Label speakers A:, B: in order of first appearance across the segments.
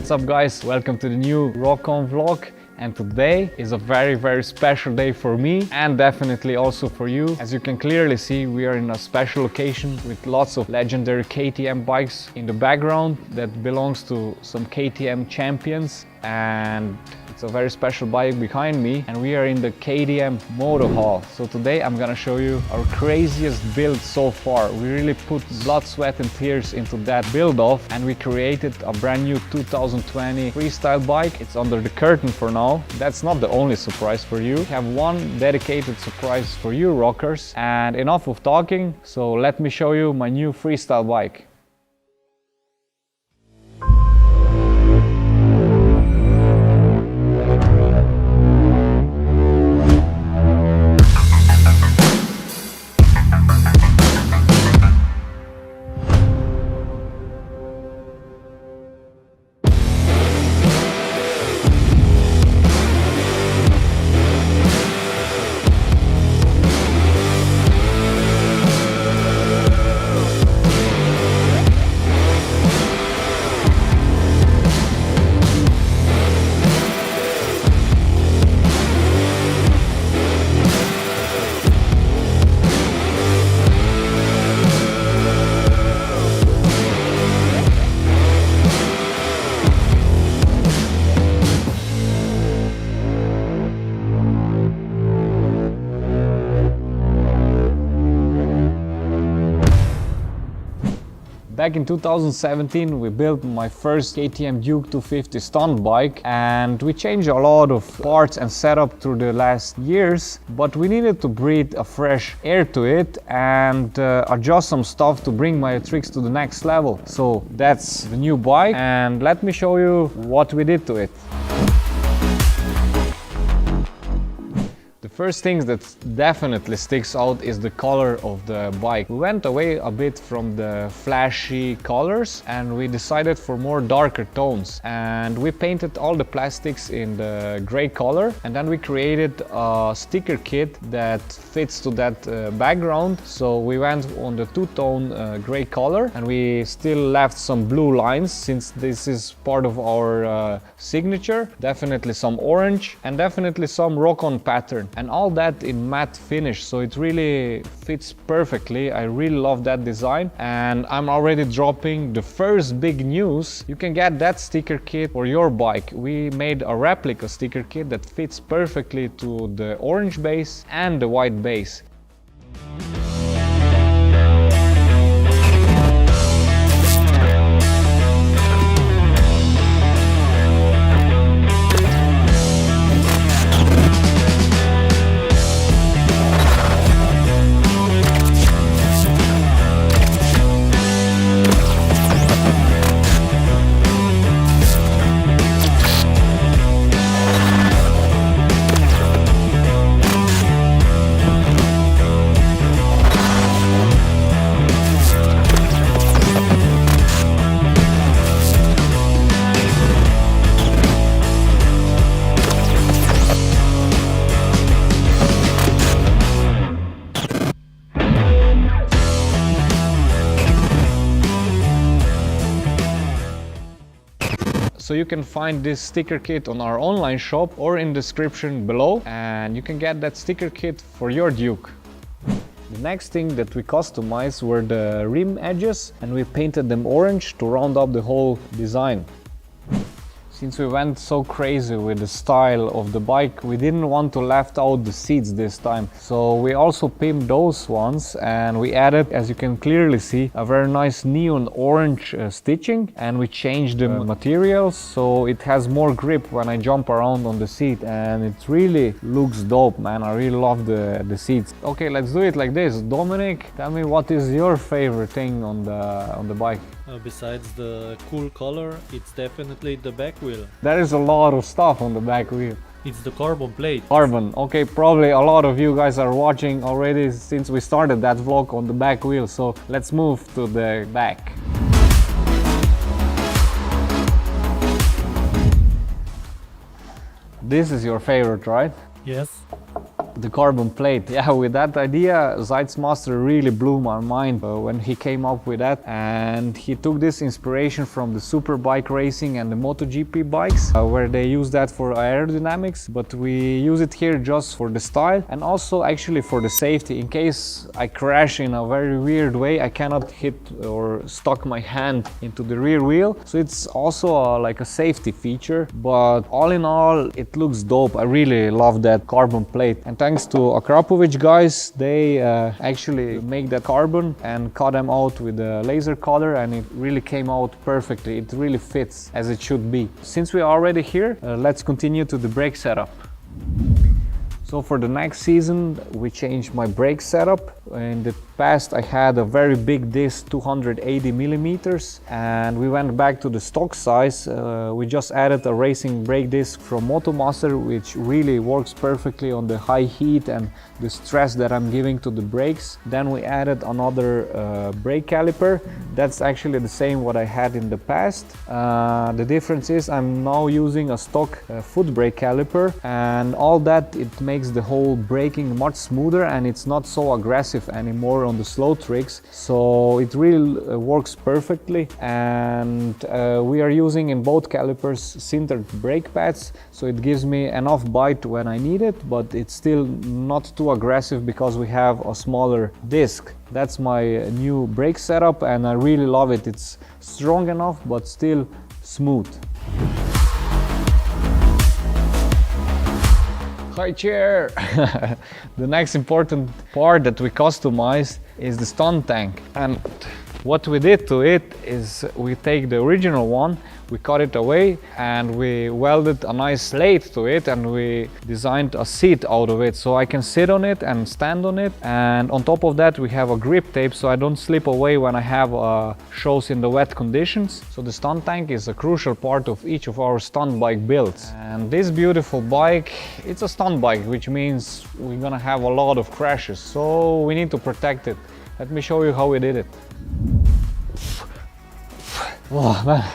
A: What's up guys, welcome to the new RokON vlog. And today is a very special day for me and definitely also for you. As you can clearly see, we are in a special location with lots of legendary KTM bikes in the background that belongs to some KTM champions, and it's a very special bike behind me, and we are in the KTM Moto Hall. So today I'm gonna show you our craziest build so far. We really put blood, sweat and tears into that build off, and we created a brand new 2020 freestyle bike. It's under the curtain for now. That's not the only surprise for you. We have one dedicated surprise for you rockers. And enough of talking, so let me show you my new freestyle bike. Back in 2017 we built my first KTM Duke 250 stunt bike, and we changed a lot of parts and setup through the last years, but we needed to breathe a fresh air to it and adjust some stuff to bring my tricks to the next level. So that's the new bike, and let me show you what we did to it. The first thing that definitely sticks out is the color of the bike. We went away a bit from the flashy colors and we decided for more darker tones, and we painted all the plastics in the gray color, and then we created a sticker kit that fits to that background. So we went on the two-tone gray color, and we still left some blue lines since this is part of our signature. Definitely some orange and definitely some RokON pattern, and all that in matte finish, so it really fits perfectly. I really love that design, and I'm already dropping the first big news. You can get that sticker kit for your bike. We made a replica sticker kit that fits perfectly to the orange base and the white base. So you can find this sticker kit on our online shop or in the description below, and you can get that sticker kit for your Duke. The next thing that we customized were the rim edges, and we painted them orange to round up the whole design. Since we went so crazy with the style of the bike, we didn't want to left out the seats this time. So we also pimped those ones, and we added, as you can clearly see, a very nice neon orange stitching, and we changed the materials so it has more grip when I jump around on the seat, and it really looks dope, man. I really love the seats. Okay, let's do it like this. Dominic, tell me, what is your favorite thing on the bike?
B: Besides the cool color, it's definitely the back wheel.
A: There is a lot of stuff on the back wheel.
B: It's the carbon plate.
A: Carbon, okay, probably a lot of you guys are watching already since we started that vlog on the back wheel, so let's move to the back. This is your favorite, right?
B: Yes.
A: the carbon plate. Yeah, with that idea, Master really blew my mind when he came up with that, and he took this inspiration from the superbike racing and the MotoGP bikes, where they use that for aerodynamics, but we use it here just for the style and also actually for the safety. In case I crash in a very weird way, I cannot hit or stuck my hand into the rear wheel, so it's also like a safety feature. But all in all, it looks dope. I really love that carbon plate, and thanks to Akrapovic guys, they actually make that carbon and cut them out with a laser cutter, and it really came out perfectly. It really fits as it should be. Since we're already here, let's continue to the brake setup. So for the next season, we changed my brake setup. In the past, I had a very big disc, 280 millimeters, and we went back to the stock size. We just added a racing brake disc from MotoMaster, which really works perfectly on the high heat and the stress that I'm giving to the brakes. Then we added another brake caliper. That's actually the same what I had in the past. The difference is I'm now using a stock foot brake caliper, and all that, it makes the whole braking much smoother, and it's not so aggressive anymore on the slow tricks, so it really works perfectly. And we are using in both calipers sintered brake pads, so it gives me enough bite when I need it, but it's still not too aggressive because we have a smaller disc. That's my new brake setup, and I really love it. It's strong enough but still smooth. High chair! The next important part that we customized is the stunt tank, and what we did to it is we take the original one, we cut it away, and we welded a nice plate to it, and we designed a seat out of it so I can sit on it and stand on it. And on top of that, we have a grip tape so I don't slip away when I have shows in the wet conditions. So the stunt tank is a crucial part of each of our stunt bike builds. And this beautiful bike, it's a stunt bike, which means we're gonna have a lot of crashes, so we need to protect it. Let me show you how we did it. Oh man,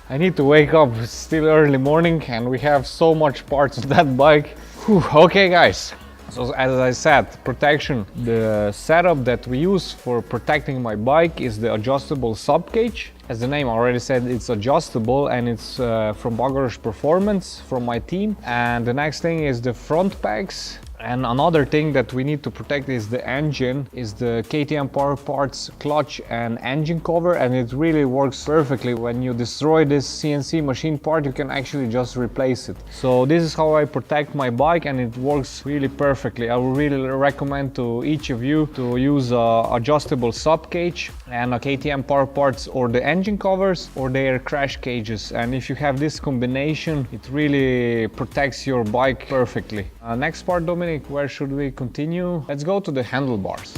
A: I need to wake up. It's still early morning and we have so much parts of that bike. Whew. Okay guys, so as I said, protection. The setup that we use for protecting my bike is the adjustable sub cage. As the name already said, it's adjustable, and it's from Bagoros Performance, from my team. And the next thing is the front pegs. And another thing that we need to protect is the engine, is the KTM Power Parts clutch and engine cover, and it really works perfectly. When you destroy this CNC machine part, you can actually just replace it. So this is how I protect my bike, and it works really perfectly. I would really recommend to each of you to use a adjustable sub cage and a KTM Power Parts or the engine covers or their crash cages. And if you have this combination, it really protects your bike perfectly. Next part, Dominic, where should we continue? Let's go to the handlebars.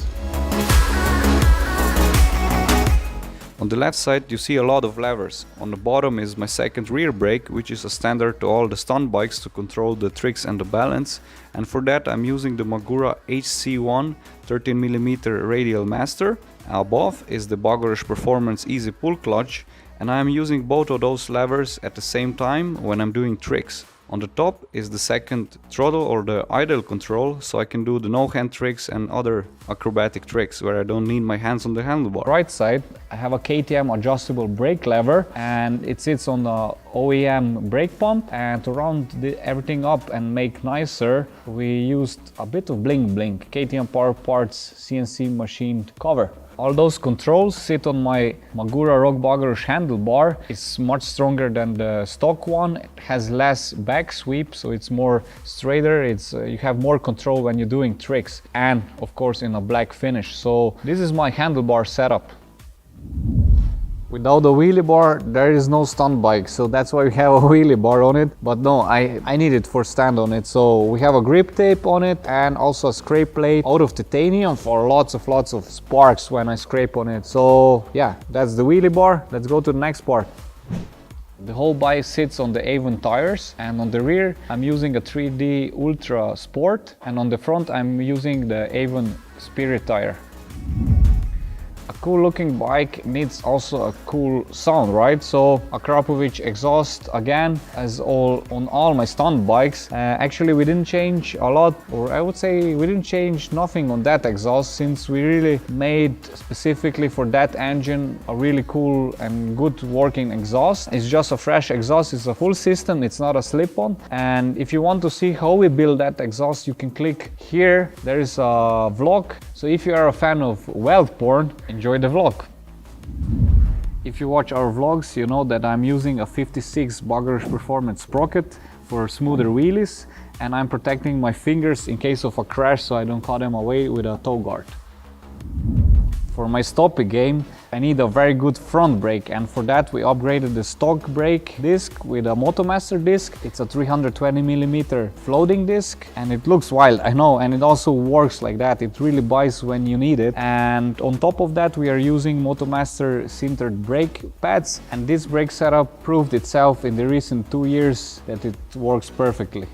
C: On the left side you see a lot of levers. On the bottom is my second rear brake, which is a standard to all the stunt bikes to control the tricks and the balance. And for that I'm using the Magura HC1 13mm radial master. Above is the Bagoros Performance Easy Pull clutch, and I am using both of those levers at the same time when I'm doing tricks. On the top is the second throttle or the idle control, so I can do the no-hand tricks and other acrobatic tricks where I don't need my hands on the handlebar.
A: Right side, I have a KTM adjustable brake lever, and it sits on the OEM brake pump. And to round everything up and make nicer, we used a bit of bling bling, KTM Power Parts CNC machined cover. All those controls sit on my Magura Rok Bagoros handlebar. It's much stronger than the stock one. It has less back sweep, so it's more straighter. You have more control when you're doing tricks, and of course in a black finish. So this is my handlebar setup. Without a wheelie bar, there is no stunt bike, so that's why we have a wheelie bar on it. But no, I need it for stand on it. So we have a grip tape on it and also a scrape plate out of titanium for lots of sparks when I scrape on it. So yeah, that's the wheelie bar. Let's go to the next part. The whole bike sits on the Avon tires, and on the rear I'm using a 3D Ultra Sport, and on the front I'm using the Avon Spirit tire. A cool looking bike needs also a cool sound, right? So a Krapovic exhaust again, as on all my stunt bikes. Actually we didn't change a lot, or I would say we didn't change nothing on that exhaust, since we really made specifically for that engine a really cool and good working exhaust. It's just a fresh exhaust, it's a full system, it's not a slip-on. And if you want to see how we build that exhaust, you can click here. There is a vlog. So if you are a fan of weld porn, enjoy the vlog. If you watch our vlogs, you know that I'm using a 56 Bagoros Performance sprocket for smoother wheelies, and I'm protecting my fingers in case of a crash so I don't cut them away with a toe guard. For my stoppie game, I need a very good front brake, and for that we upgraded the stock brake disc with a Motomaster disc. It's a 320mm floating disc, and it looks wild, I know, and it also works like that. It really bites when you need it. And on top of that we are using Motomaster sintered brake pads, and this brake setup proved itself in the recent 2 years that it works perfectly.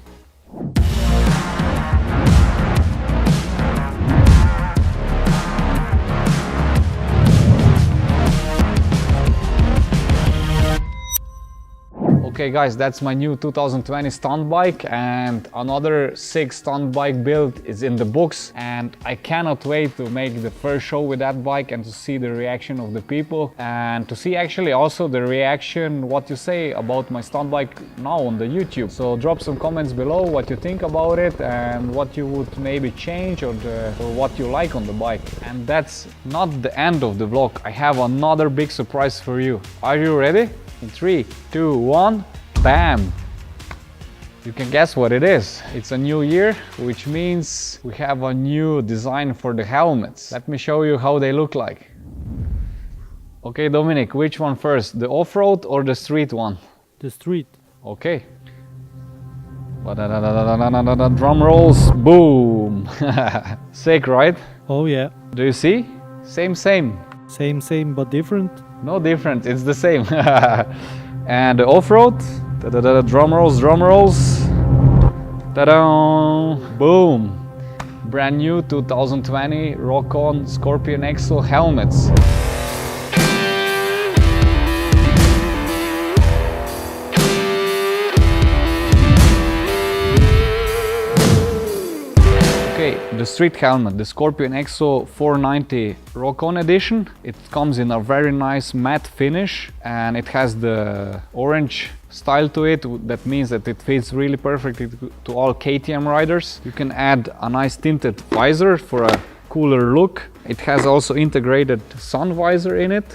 A: Okay guys, that's my new 2020 stunt bike, and another 6 stunt bike build is in the books, and I cannot wait to make the first show with that bike and to see the reaction of the people, and to see actually also the reaction, what you say about my stunt bike now on the YouTube. So drop some comments below what you think about it and what you would maybe change, or what you like on the bike. And that's not the end of the vlog. I have another big surprise for you. Are you ready? In 3, 2, 1, bam! You can guess what it is. It's a new year, which means we have a new design for the helmets. Let me show you how they look like. Okay, Dominic, which one first? The off-road or the street one?
B: The street.
A: Okay. Drum rolls, boom! Sick, right?
B: Oh yeah.
A: Do you see? Same.
B: Same but different.
A: No different, it's the same. And the off-road, drum rolls, ta-da! Boom! Brand new 2020 RokON Scorpion Exo helmets. Okay, the street helmet, the Scorpion Exo 490 RokON edition. It comes in a very nice matte finish, and it has the orange style to it. That means that it fits really perfectly to all KTM riders. You can add a nice tinted visor for a cooler look. It has also integrated sun visor in it,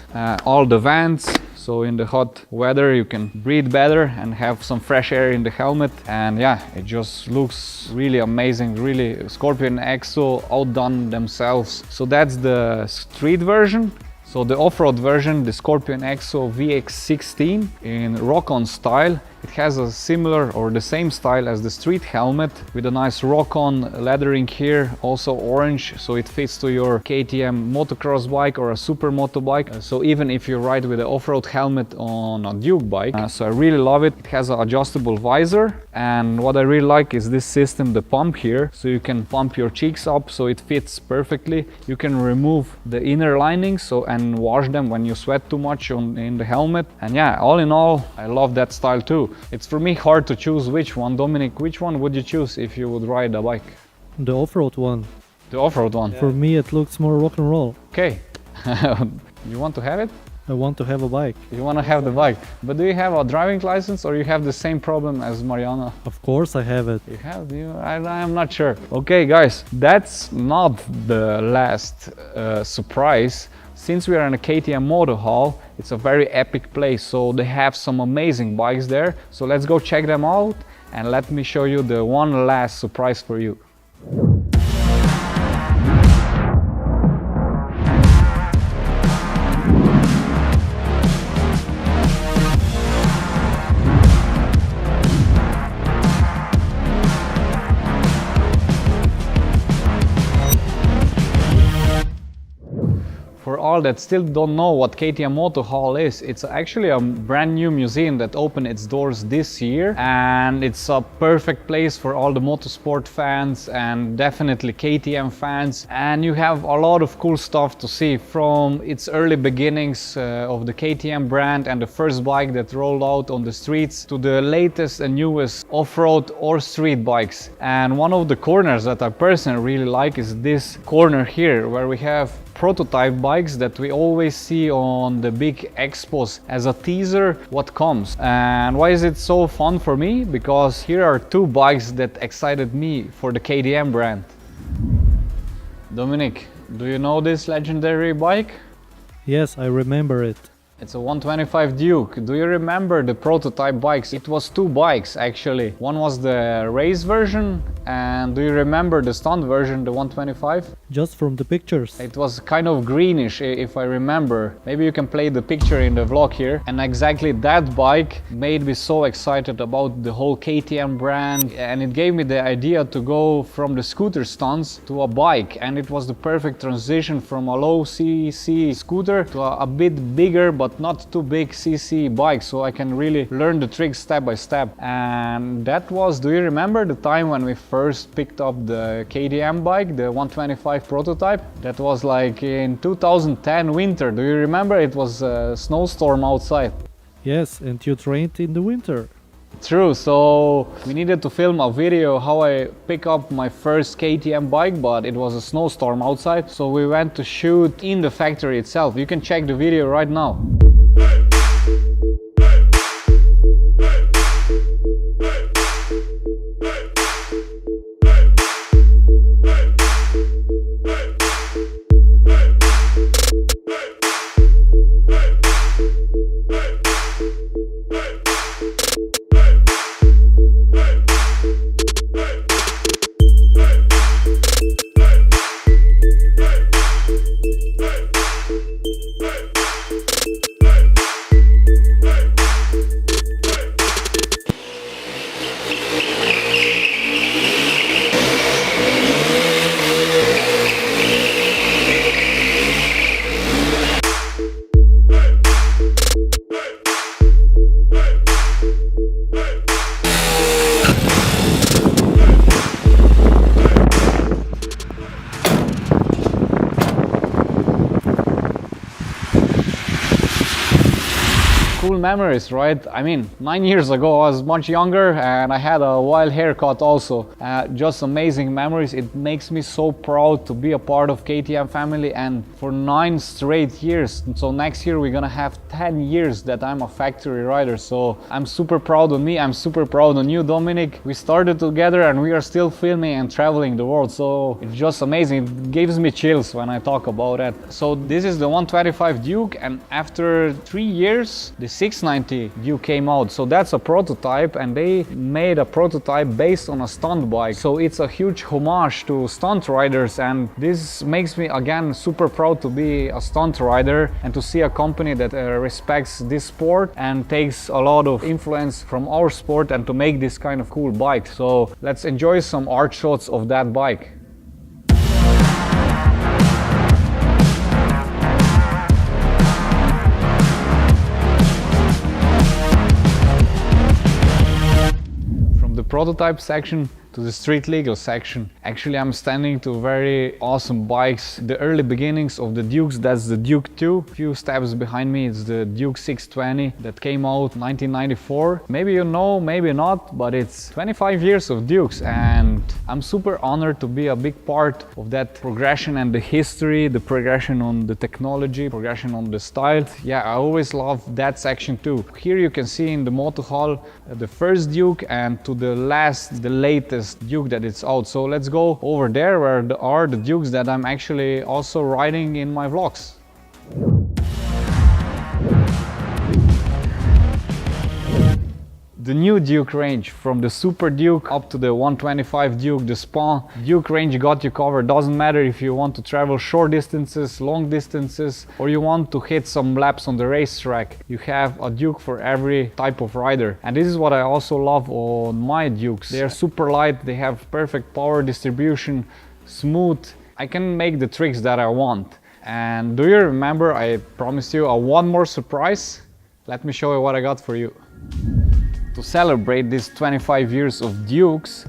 A: all the vents. So in the hot weather you can breathe better and have some fresh air in the helmet, and yeah, it just looks really amazing. Really, Scorpion Exo outdone themselves. So that's the street version. So the off-road version, the Scorpion Exo VX16 in RokON style. It has a similar or the same style as the street helmet, with a nice RokON lettering here, also orange, so it fits to your KTM motocross bike or a super moto bike. So even if you ride with an off-road helmet on a Duke bike. So I really love it. It has an adjustable visor, and what I really like is this system, the pump here, so you can pump your cheeks up so it fits perfectly. You can remove the inner linings and wash them when you sweat too much in the helmet. And yeah, all in all, I love that style too. It's for me hard to choose which one. Dominic, which one would you choose if you would ride a bike?
B: The off-road one.
A: The off-road one?
B: Yeah. For me it looks more rock and roll.
A: Okay. You want to have it?
B: I want to have a bike.
A: You want to have the bike. But do you have a driving license, or you have the same problem as Mariana?
B: Of course I have it.
A: You have? I'm not sure. Okay guys, that's not the last surprise. Since we are in a KTM Moto Hall, it's a very epic place, so they have some amazing bikes there. So let's go check them out, and let me show you the one last surprise for you. all that still don't know what KTM Moto Hall is, it's actually a brand new museum that opened its doors this year, and it's a perfect place for all the motorsport fans and definitely KTM fans. And you have a lot of cool stuff to see, from its early beginnings of the KTM brand and the first bike that rolled out on the streets to the latest and newest off-road or street bikes. And one of the corners that I personally really like is this corner here, where we have prototype bikes that we always see on the big expos as a teaser what comes. And why is it so fun for me? Because here are two bikes that excited me for the KTM brand. Dominic, do you know this legendary bike?
B: Yes, I remember it.
A: It's a 125 Duke. Do you remember the prototype bikes? It was two bikes actually. One was the race version, and do you remember the stunt version, the 125?
B: Just from the pictures.
A: It was kind of greenish, if I remember. Maybe you can play the picture in the vlog here. And exactly that bike made me so excited about the whole KTM brand, and it gave me the idea to go from the scooter stunts to a bike, and it was the perfect transition from a low CC scooter to a bit bigger but not too big CC bike, so I can really learn the tricks step by step. And that was, do you remember the time when we first picked up the KTM bike, the 125 prototype? That was like in 2010 winter. Do you remember? It was a snowstorm outside.
B: Yes, and you trained in the winter.
A: True, so we needed to film a video how I pick up my first KTM bike, but it was a snowstorm outside, so we went to shoot in the factory itself. You can check the video right now. Cool memories, right? I mean, 9 years ago I was much younger and I had a wild haircut also. Just amazing memories. It makes me so proud to be a part of KTM family, and for 9 straight years. So next year we're gonna have 10 years that I'm a factory rider. So I'm super proud of me. I'm super proud on you, Dominic. We started together and we are still filming and traveling the world. So it's just amazing. It gives me chills when I talk about it. So this is the 125 Duke, and after 3 years, the 690 Duke came out. So that's a prototype, and they made a prototype based on a stunt bike. So it's a huge homage to stunt riders, and this makes me again super proud to be a stunt rider and to see a company that respects this sport and takes a lot of influence from our sport and to make this kind of cool bike. So let's enjoy some art shots of that bike. Prototype section to the street legal section. Actually, I'm standing to very awesome bikes. The early beginnings of the Dukes, that's the Duke 2. A few steps behind me, it's the Duke 620 that came out 1994. Maybe you know, maybe not, but it's 25 years of Dukes, and I'm super honored to be a big part of that progression and the history, the progression on the technology, progression on the style. Yeah, I always love that section too. Here you can see in the Moto Hall the first Duke and to the last, the latest Duke that it's out. So let's go over there where are the Dukes that I'm actually also riding in my vlogs. The new Duke range, from the Super Duke up to the 125 Duke, the Spa Duke range got you covered. Doesn't matter if you want to travel short distances, long distances, or you want to hit some laps on the racetrack. You have a Duke for every type of rider. And this is what I also love on my Dukes. They are super light, they have perfect power distribution, smooth. I can make the tricks that I want. And do you remember I promised you one more surprise? Let me show you what I got for you. To celebrate these 25 years of Dukes,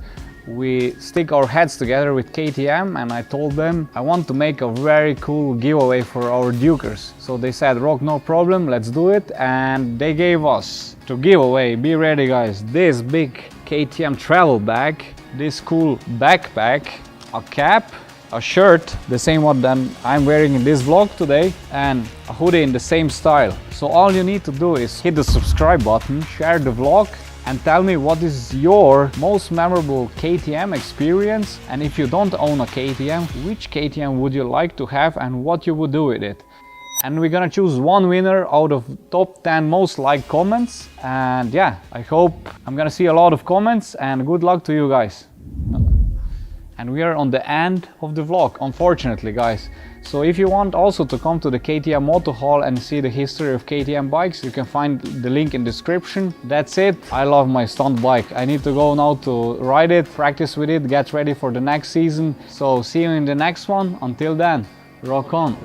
A: we stick our heads together with KTM, and I told them I want to make a very cool giveaway for our Dukers. So they said, Rok, no problem, let's do it. And they gave us to give away, be ready guys, this big KTM travel bag, this cool backpack, a cap, a shirt, the same one that I'm wearing in this vlog today, and a hoodie in the same style. So all you need to do is hit the subscribe button, share the vlog, and tell me what is your most memorable KTM experience, and if you don't own a KTM, which KTM would you like to have and what you would do with it. And we're gonna choose one winner out of top 10 most liked comments. And yeah, I hope I'm gonna see a lot of comments, and good luck to you guys. And we are on the end of the vlog, unfortunately guys. So if you want also to come to the KTM Moto Hall and see the history of KTM bikes, you can find the link in the description. That's it. I love my stunt bike. I need to go now to ride it, practice with it, get ready for the next season. So see you in the next one. Until then, rock on.